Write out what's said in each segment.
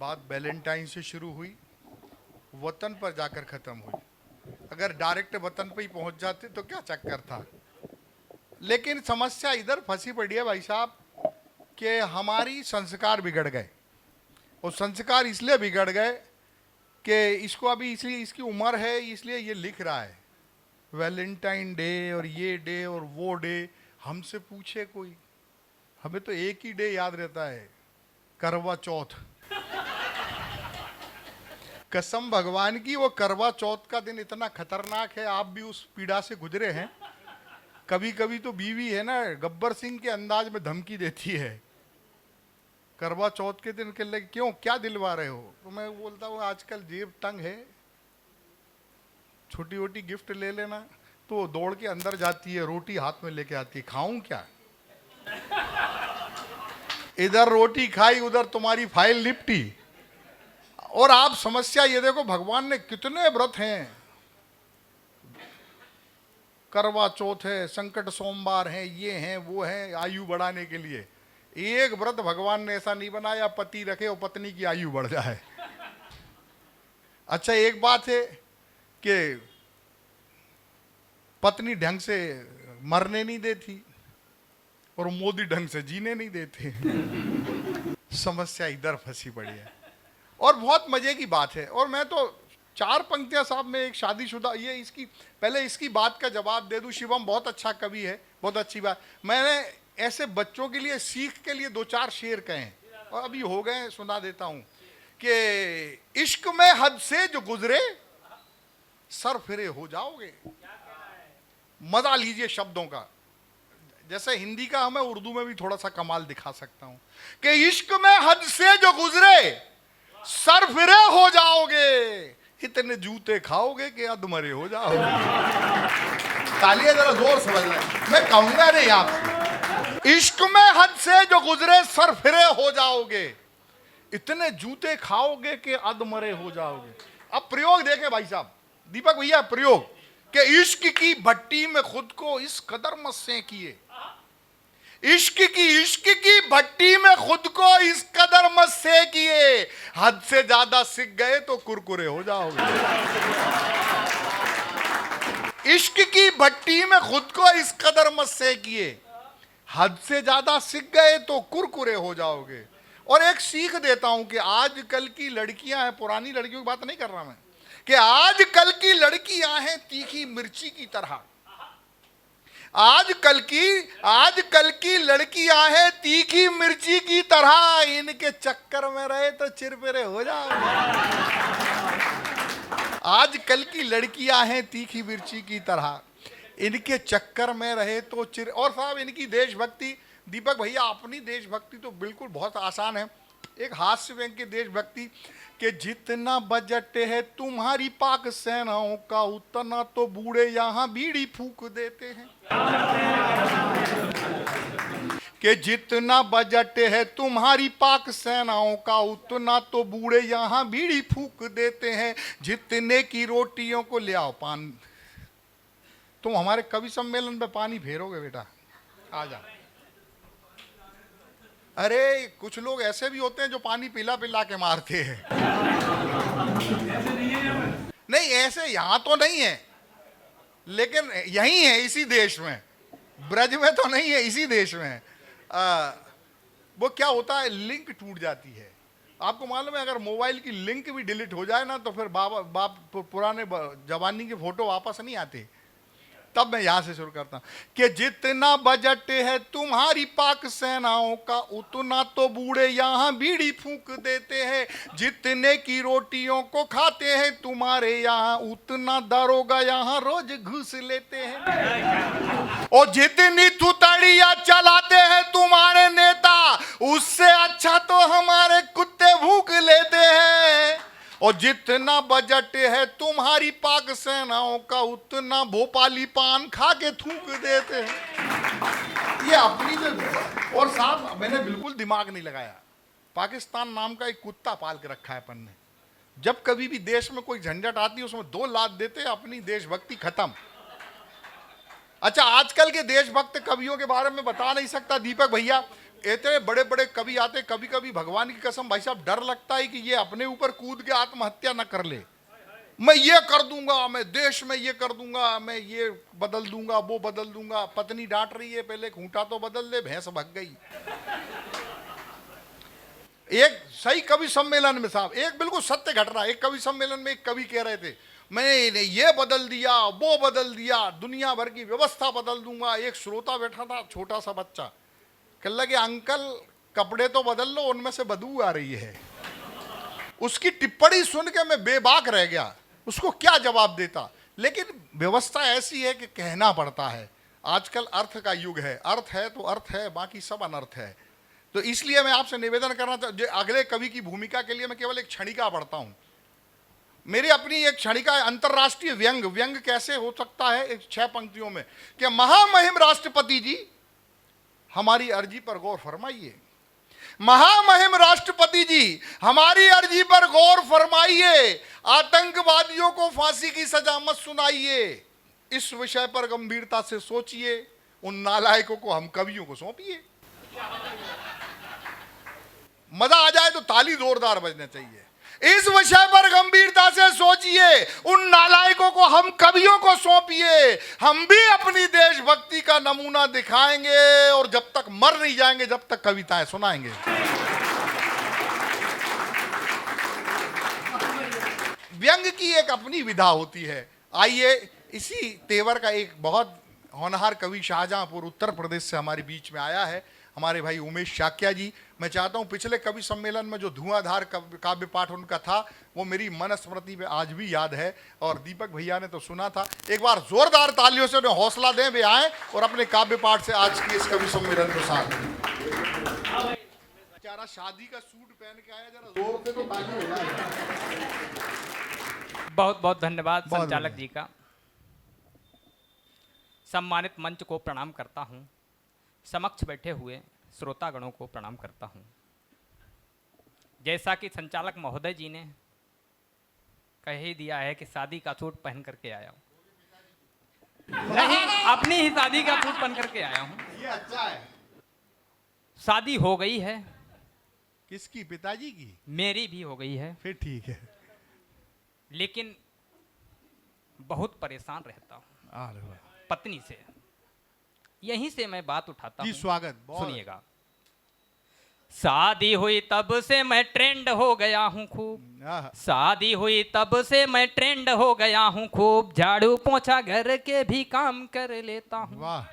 बात वैलेंटाइन से शुरू हुई, वतन पर जाकर खत्म हुई। अगर डायरेक्ट वतन पे ही पहुंच जाते तो क्या चक्कर था। लेकिन समस्या इधर फंसी पड़ी है भाई साहब कि हमारी संस्कार बिगड़ गए। और संस्कार इसलिए बिगड़ गए कि इसको अभी इसलिए इसकी उम्र है, इसलिए ये लिख रहा है वैलेंटाइन डे और ये डे और वो डे। हमसे पूछे कोई, हमें तो एक ही डे याद रहता है, करवा चौथ। कसम भगवान की, वो करवा चौथ का दिन इतना खतरनाक है। आप भी उस पीड़ा से गुजरे हैं। कभी कभी तो बीवी है ना, गब्बर सिंह के अंदाज में धमकी देती है करवा चौथ के दिन के लिए, क्यों क्या दिलवा रहे हो। तो मैं बोलता हूँ आजकल जेब तंग है, छोटी छोटी गिफ्ट ले लेना। तो वो दौड़ के अंदर जाती है, रोटी हाथ में लेके आती है, खाऊं क्या। इधर रोटी खाई, उधर तुम्हारी फाइल निपटी। और आप समस्या ये देखो, भगवान ने कितने व्रत हैं। करवा चौथ है, संकट सोमवार है, ये हैं वो हैं, आयु बढ़ाने के लिए। एक व्रत भगवान ने ऐसा नहीं बनाया पति रखे और पत्नी की आयु बढ़ जाए। अच्छा, एक बात है कि पत्नी ढंग से मरने नहीं देती और मोदी ढंग से जीने नहीं देते। समस्या इधर फंसी पड़ी है। और बहुत मजे की बात है, और मैं तो चार पंक्तियां साहब में एक शादीशुदा, ये इसकी पहले इसकी बात का जवाब दे दूं। शिवम बहुत अच्छा कवि है, बहुत अच्छी बात। मैंने ऐसे बच्चों के लिए सीख के लिए दो चार शेर कहे हैं और अभी हो गए, सुना देता हूं कि इश्क में हद से जो गुजरे सर फिरे हो जाओगे। मजा लीजिए शब्दों का। जैसे हिंदी का हमें उर्दू में भी थोड़ा सा कमाल दिखा सकता हूं कि इश्क में हद से जो गुजरे सर फिरे हो जाओगे, इतने जूते खाओगे कि अधमरे हो जाओगे। तालियां जरा जोर से बजाएं, मैं कहूंगा नहीं आपसे। इश्क में हद से जो गुजरे सर फिरे हो जाओगे, इतने जूते खाओगे कि अधमरे हो जाओगे। अब प्रयोग देखे भाई साहब, दीपक भैया, प्रयोग कि इश्क की भट्टी में खुद को इस कदर मत सेंकिए, इश्क की भट्टी में खुद को इस कदर मत सेंकिए, हद से ज्यादा सीख गए तो कुरकुरे हो जाओगे। इश्क की भट्टी में खुद को इस कदर मत सेंकिए, हद से ज्यादा सीख गए तो कुरकुरे हो जाओगे। और एक सीख देता हूं कि आजकल की लड़कियां हैं, पुरानी लड़कियों की बात नहीं कर रहा मैं, कि आजकल की लड़कियां हैं तीखी मिर्ची की तरह। आजकल की लड़कियां हैं तीखी मिर्ची की तरह, इनके चक्कर में रहे तो चिरपिरे हो जाओगे। आजकल की लड़कियां हैं तीखी मिर्ची की तरह, इनके चक्कर में रहे तो चिर। और साहब इनकी देशभक्ति, दीपक भैया अपनी देशभक्ति तो बिल्कुल बहुत आसान है। एक हास्य व्यंग्य की देशभक्ति कि जितना बजट है तुम्हारी पाक सेनाओं का, उतना तो बूढ़े यहां बीड़ी फूक देते हैं। कि जितना बजट है तुम्हारी पाक सेनाओं का, उतना तो बूढ़े यहां बीड़ी फूक देते हैं। जितने की रोटियों को ले आओ पान। तुम हमारे कवि सम्मेलन में पानी फेरोगे बेटा, आ जा। अरे कुछ लोग ऐसे भी होते हैं जो पानी पिला पिला के मारते हैं। नहीं ऐसे यहां तो नहीं है, लेकिन यही है, इसी देश में, ब्रज में तो नहीं है, इसी देश में। वो क्या होता है, लिंक टूट जाती है। आपको मालूम है अगर मोबाइल की लिंक भी डिलीट हो जाए ना तो फिर बाप पुराने जवानी के फोटो वापस नहीं आते। तब मैं यहां से शुरू करता हूं कि जितना बजट है तुम्हारी पाक सेनाओं का, उतना तो बूढ़े यहां बीड़ी फूंक देते हैं। जितने की रोटियों को खाते हैं तुम्हारे यहां, उतना दारोगा यहां रोज घूस लेते हैं। और जितनी थुतड़ियां चलाते हैं तुम्हारे नेता, उससे अच्छा तो हमारे कुत्ते भूख लेते हैं। और जितना बजट है तुम्हारी पाक सेनाओं का, उतना भोपाली पान खा के थूक देते हैं। ये अपनी जो। और साहब मैंने बिल्कुल दिमाग नहीं लगाया, पाकिस्तान नाम का एक कुत्ता पाल के रखा है अपन ने। जब कभी भी देश में कोई झंझट आती है उसमें 2 लात देते, अपनी देशभक्ति खत्म। अच्छा, आजकल के देशभक्त कवियों के बारे में बता नहीं सकता दीपक भैया, इतने बड़े बड़े कवि आते, कभी कभी भगवान की कसम भाई साहब डर लगता है कि ये अपने ऊपर कूद के आत्महत्या न कर ले। मैं ये कर दूंगा, मैं देश में ये कर दूंगा, मैं ये बदल दूंगा, वो बदल दूंगा। पत्नी डांट रही है, पहले खूंटा तो बदल दे, भैंस भग गई। एक सही कवि सम्मेलन में साहब, एक बिल्कुल सत्य घटना, एक कवि सम्मेलन में एक कवि कह रहे थे मैंने ये बदल दिया, वो बदल दिया, दुनिया भर की व्यवस्था बदल दूंगा। एक श्रोता बैठा था, छोटा सा बच्चा, कह लगे अंकल कपड़े तो बदल लो, उनमें से बदबू आ रही है। उसकी टिप्पणी सुन के मैं बेबाक रह गया, उसको क्या जवाब देता। लेकिन व्यवस्था ऐसी है कि कहना पड़ता है। आजकल अर्थ का युग है, अर्थ है तो अर्थ है, बाकी सब अनर्थ है। तो इसलिए मैं आपसे निवेदन करना चाहता, अगले कवि की भूमिका के लिए मैं केवल एक क्षणिका पढ़ता हूं। मेरी अपनी एक क्षणिका है, अंतरराष्ट्रीय व्यंग। व्यंग कैसे हो सकता है? एक 6 पंक्तियों में कि महामहिम राष्ट्रपति जी हमारी अर्जी पर गौर फरमाइए। महामहिम राष्ट्रपति जी हमारी अर्जी पर गौर फरमाइए, आतंकवादियों को फांसी की सजा मत सुनाइए, इस विषय पर गंभीरता से सोचिए, उन नालायकों को हम कवियों को सौंपिए। मजा आ जाए तो ताली जोरदार बजना चाहिए। इस विषय पर गंभीरता से सोचिए, उन नालायकों को हम कवियों को सौंपिए। हम भी अपनी देशभक्ति का नमूना दिखाएंगे और जब तक मर नहीं जाएंगे जब तक कविताएं सुनाएंगे। व्यंग की एक अपनी विधा होती है। आइए इसी तेवर का एक बहुत होनहार कवि शाहजहांपुर उत्तर प्रदेश से हमारे बीच में आया है, हमारे भाई उमेश शाक्या जी। मैं चाहता हूं, पिछले कवि सम्मेलन में जो धुआंधार काव्य पाठ उनका था वो मेरी मन स्मृति में आज भी याद है, और दीपक भैया ने तो सुना था। एक बार जोरदार तालियों से उन्हें हौसला दें, वे आए और अपने काव्य पाठ से आज के इस कवि सम्मेलन को साथ दें। बेचारा शादी का सूट पहन के आया, जरा जोर से तो ताली हो जाए। बहुत बहुत धन्यवाद संचालक जी का। सम्मानित मंच को प्रणाम करता हूं, समक्ष बैठे हुए श्रोतागणों को प्रणाम करता हूं। जैसा कि संचालक महोदय जी ने कह ही दिया है कि शादी का सूट पहन करके आया हूं, नहीं अपनी ही शादी का सूट पहन करके आया हूं। ये अच्छा है। शादी हो गई है। किसकी? पिताजी की? मेरी भी हो गई है। फिर ठीक है। लेकिन बहुत परेशान रहता हूं पत्नी से। यहीं से मैं बात उठाता हूं। स्वागत। सुनिएगा। शादी हुई तब से मैं ट्रेंड हो गया हूं खूब, शादी हुई तब से मैं ट्रेंड हो गया हूं खूब, झाड़ू पोंछा घर के भी काम कर लेता हूं। वाह।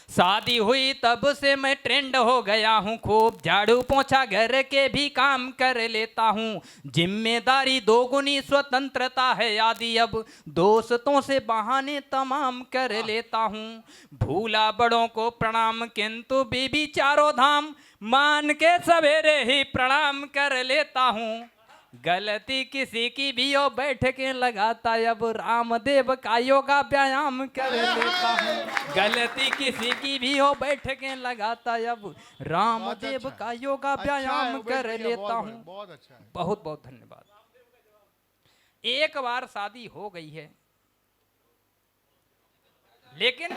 शादी हुई तब से मैं ट्रेंड हो गया हूँ खूब, झाड़ू पोंछा घर के भी काम कर लेता हूँ। जिम्मेदारी दोगुनी स्वतंत्रता है आदि, अब दोस्तों से बहाने तमाम कर लेता हूँ। भूला बड़ों को प्रणाम किंतु बीबी चारों धाम, मान के सवेरे ही प्रणाम कर लेता हूँ। गलती किसी की भी हो बैठ के लगाता, अब रामदेव का योगा व्यायाम कर लेता हूँ। गलती किसी की भी हो बैठ के लगाता, अब रामदेव का योगा व्यायाम कर लेता हूँ। बहुत अच्छा है। बहुत बहुत धन्यवाद। एक बार शादी हो गई है, लेकिन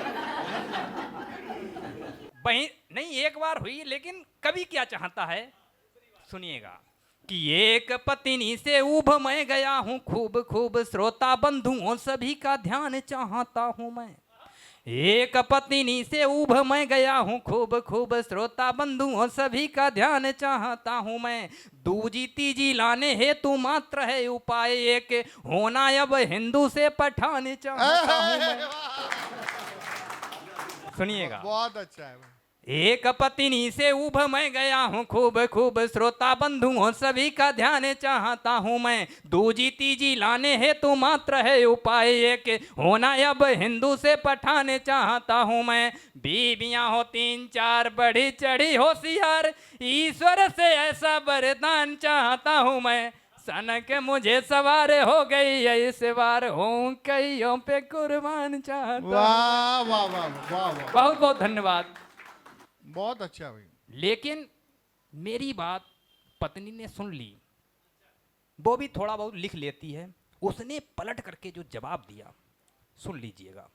वही नहीं, एक बार हुई, लेकिन कभी क्या चाहता है सुनिएगा कि एक पत्नी से उभ मैं गया हूँ खूब खूब, श्रोता बंधुओं सभी का ध्यान चाहता हूँ मैं। एक पत्नी से उभ मैं गया हूँ खूब खूब, श्रोता बंधुओं सभी का ध्यान चाहता हूँ मैं। दूजी तीजी लाने हेतु मात्र है उपाय एक, होना अब हिंदू से पठान चाहता हूँ मैं। सुनिएगा। बहुत अच्छा है। एक पत्नी से उभ मैं गया हूँ खूब खूब, श्रोता बंधुओं सभी का ध्यान चाहता हूँ मैं। दूजी तीजी लाने हेतु मात्र है उपाय एक, होना अब हिंदू से पठान चाहता हूँ मैं। बीबियाँ हो 3-4 बढ़ी चढ़ी होशियार, ईश्वर से ऐसा वरदान चाहता हूँ मैं। सनक मुझे सवार हो गई है इस बार, हूँ कईयों पे कुर्बान चाहता। वाह वाह वाह वाह। बहुत बहुत धन्यवाद। बहुत अच्छा भाई। लेकिन मेरी बात पत्नी ने सुन ली, वो भी थोड़ा बहुत लिख लेती है। उसने पलट करके जो जवाब दिया सुन लीजिएगा।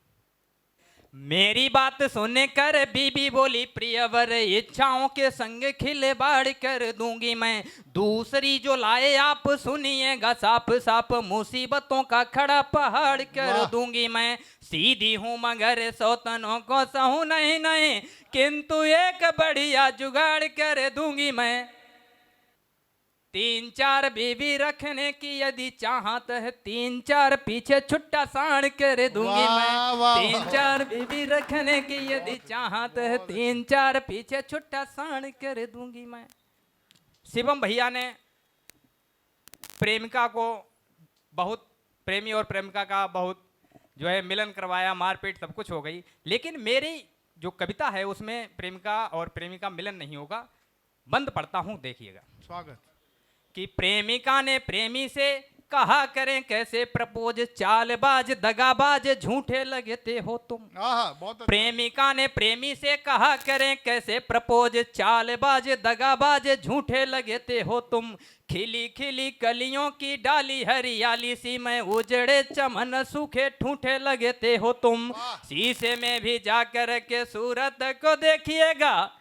मेरी बात सुन कर बीबी बोली प्रियवर, इच्छाओं के संग खिलवाड़ कर दूंगी मैं। दूसरी जो लाए आप सुनिएगा साफ साफ, मुसीबतों का खड़ा पहाड़ कर वाह। दूंगी मैं। सीधी हूँ मगर सौतनों को सहूं नहीं नहीं, किंतु एक बढ़िया जुगाड़ कर दूंगी मैं। 3-4 बीवी रखने की यदि चाहत है, 3-4 पीछे छुट्टा साण कर दूंगी वाह, मैं। वाह, 3-4 बीवी रखने की यदि चाहत है, 3-4 पीछे छुट्टा साण कर दूंगी मैं। शिवम भैया ने प्रेमिका को बहुत, प्रेमी और प्रेमिका का बहुत जो है मिलन करवाया, मारपीट सब कुछ हो गई, लेकिन मेरी जो कविता है उसमें प्रेमिका और प्रेमिका मिलन नहीं होगा। बंद पढ़ता हूं, देखिएगा। स्वागत। कि प्रेमिका ने प्रेमी से कहा करें कैसे प्रपोज, चालबाज दगाबाज झूठे लगते हो तुम। बहुत अच्छा। प्रेमिका ने प्रेमी से कहा करें कैसे प्रपोज, चालबाज दगाबाज झूठे लगते हो तुम। खिली खिली कलियों की डाली हरियाली सी में, उजड़े चमन सूखे ठूठे लगते हो तुम। शीशे में भी जाकर के सूरत को देखिएगा,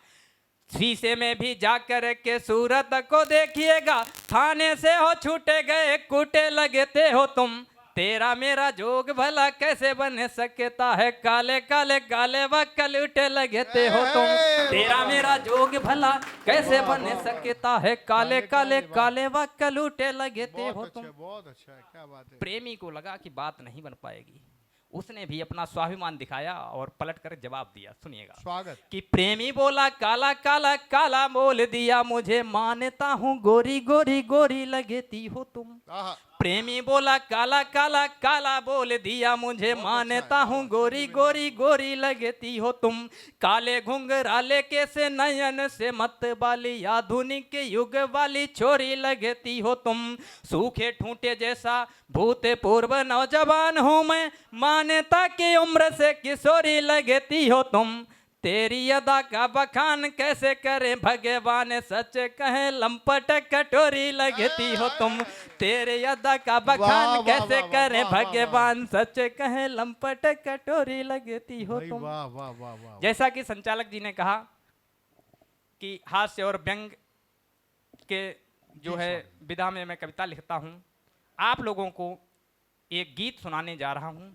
शीशे में भी जाकर के सूरत को देखिएगा, थाने से हो छूटे गए कूटे लगते हो तुम। तेरा मेरा जोग भला कैसे बन सकता है, काले काले काले वक्कल उठे लगते हो तुम। तेरा मेरा जोग भला कैसे बन सकता है, काले काले काले वक्कल उठे लगते हो तुम। बहुत अच्छा है, क्या बात है। प्रेमी को लगा कि बात नहीं बन पाएगी, उसने भी अपना स्वाभिमान दिखाया और पलट कर जवाब दिया। सुनिएगा। स्वागत। कि प्रेमी बोला काला काला काला बोल दिया मुझे, मानता हूँ गोरी गोरी गोरी लगती हो तुम। प्रेमी बोला काला काला काला बोल दिया मुझे, मानता हूँ गोरी गोरी गोरी लगती हो तुम। काले घुंघराले के से नयन से मत वाली, आधुनिक युग वाली छोरी लगती हो तुम। सूखे ठूंठे जैसा भूतपूर्व नौजवान हूँ मैं, मान्यता की उम्र से किशोरी लगती हो तुम। तेरी अदा का बखान कैसे करे भगवान, सच कहे लंपट कटोरी लगती हो तुम। तेरे अदा का बखान कैसे करे भगवान, सच कहे लंपट कटोरी लगती हो तुम। वाह वाह वाह वाह। जैसा कि संचालक जी ने कहा कि हास्य और व्यंग के जो है विधा में मैं कविता लिखता हूं, आप लोगों को एक गीत सुनाने जा रहा हूं।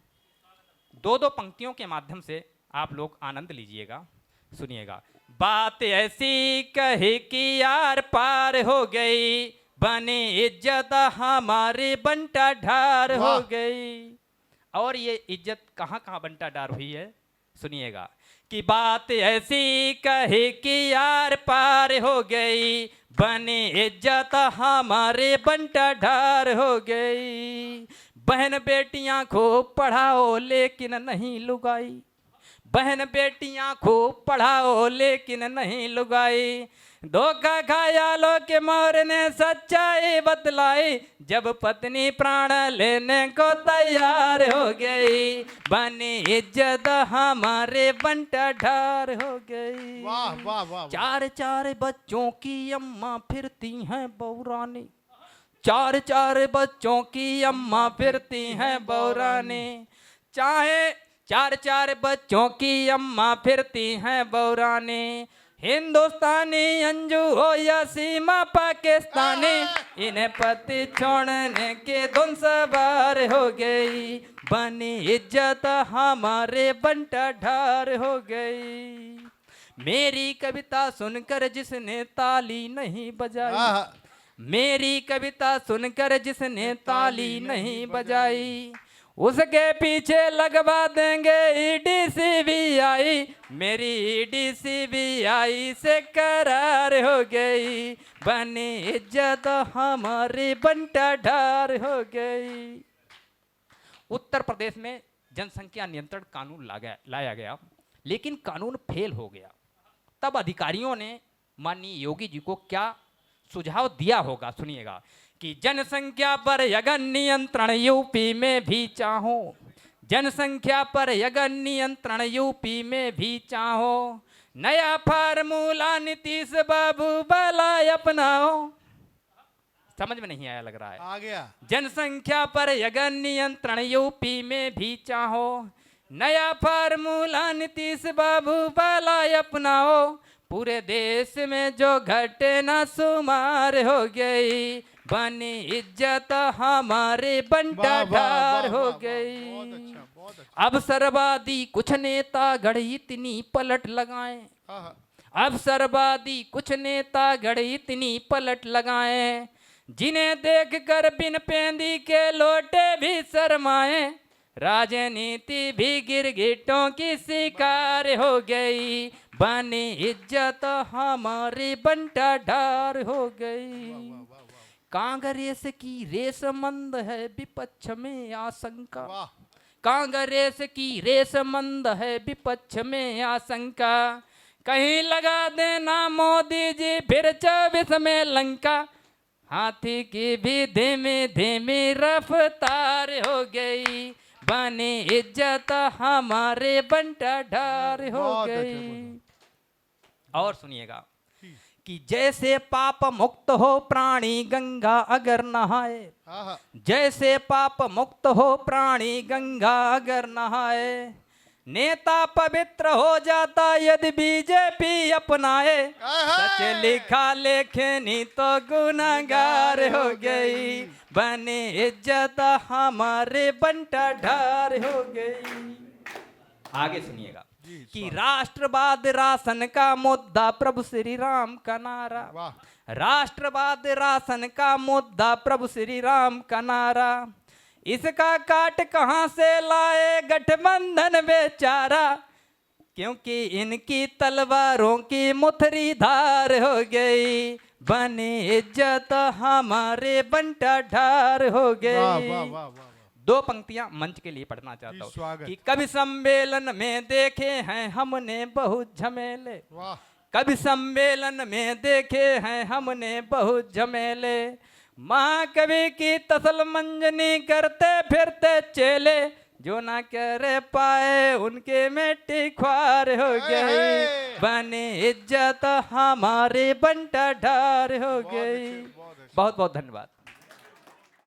2-2 पंक्तियों के माध्यम से आप लोग आनंद लीजिएगा। सुनिएगा। बात ऐसी कही कि यार पार हो गई, बनी इज्जत हमारी बंटा ढार हो गई। और ये इज्जत कहाँ कहाँ बंटा ढार हुई है, सुनिएगा। कि बात ऐसी कही कि यार पार हो गई, बनी इज्जत हमारे बंटा ढार हो गई। बहन बेटियां खूब पढ़ाओ लेकिन नहीं लुगाई, बहन बेटियां खूब पढ़ाओ लेकिन नहीं लुगाई। धोखा खाया लो के मोर ने सच्चाई बतलाई, जब पत्नी प्राण लेने को तैयार हो गई, बनी इज्जत हमारे बंटा ढार हो गई। वाह वाह वाह। 4-4 बच्चों की अम्मा फिरती हैं बौरानी, 4-4 बच्चों की अम्मा फिरती हैं बौरानी। चाहे 4-4 बच्चों की अम्मा फिरती हैं बौरानी। हिंदुस्तानी अंजू हो या सीमा पाकिस्तानी, इन्हें पति छोड़ने के धुन सवार हो गई, बनी इज्जत हमारे बंटा ढार हो गई। मेरी कविता सुनकर जिसने ताली नहीं बजाई, मेरी कविता सुनकर जिसने ताली नहीं बजाई, उसके पीछे लगवा देंगे ईडी सीबीआई। मेरी ईडी सीबीआई से करार हो गई, बनी इज्जत हमारी बंटा ढार हो गई। उत्तर प्रदेश में जनसंख्या नियंत्रण कानून लाया गया, लेकिन कानून फेल हो गया। तब अधिकारियों ने माननीय योगी जी को क्या सुझाव दिया होगा, सुनिएगा। कि जनसंख्या पर अगर नियंत्रण यूपी में भी चाहो, जनसंख्या पर अगर नियंत्रण यूपी में भी चाहो, नया फार्मूला नीतीश बाबू वाला अपनाओ। समझ में नहीं आया लग रहा है। आ गया। जनसंख्या पर अगर नियंत्रण यूपी में भी चाहो, नया फार्मूला नीतीश बाबू वाला अपनाओ, पूरे देश में जो घटना शुमार हो गई, बनी इज्जत हमारे बंटा ढार हो बहुत गई। अच्छा, बहुत अच्छा। अब सर्वादी कुछ नेता गढ़ी इतनी पलट लगाए, हाँ, हाँ। अब सर्वादी कुछ नेता गढ़ी इतनी पलट लगाए, जिन्हें देख कर बिन पेंदी के लोटे भी शर्माए, राजनीति भी गिरगिटों की शिकार हो गई, बनी इज्जत हमारी बंटा ढार हो गई। कांग्रेस की रेस मंद है विपक्ष में आशंका, वाह, कांग्रेस की रेस मंद है विपक्ष में आशंका, कहीं लगा देना मोदी जी फिर 24 में लंका, हाथी की भी धीमी धीमी रफ्तार हो गई, बनी इज्जत हमारे बंटा ढार हो बहुत अच्छा, गई। और सुनिएगा कि जैसे पाप मुक्त हो प्राणी गंगा अगर नहाए, हाँ, हाँ। जैसे जैसे पाप मुक्त हो प्राणी गंगा अगर नहाए, नेता पवित्र हो जाता यदि बीजेपी अपनाए, सच लिखा लेखनी तो गुनाहगार हो गई, बनी इज्जत हमारे बंटा ढार हो गई। आगे सुनिएगा कि राष्ट्रवाद राशन का मुद्दा प्रभु श्री राम का नारा, वाह, राष्ट्रवाद राशन का मुद्दा प्रभु श्री राम का नारा, इसका काट कहां से लाए गठबंधन बेचारा, क्योंकि इनकी तलवारों की मुथरी धार हो गई, बनी इज्जत हमारे बंटा ढार हो वाह, गई। वाह, वाह, वाह। दो पंक्तियां मंच के लिए पढ़ना चाहता जी, हूँ स्वागत। कि कभी सम्मेलन में देखे हैं हमने बहुत झमेले, वाह, कभी सम्मेलन में देखे हैं हमने बहुत झमेले, महाकवि की तसल मंजनी करते फिरते चेले, जो ना कर पाए उनके मिट्टी ख्वार हो गई, बनी इज्जत हमारे बंटा ढार हो गई। बहुत बहुत धन्यवाद।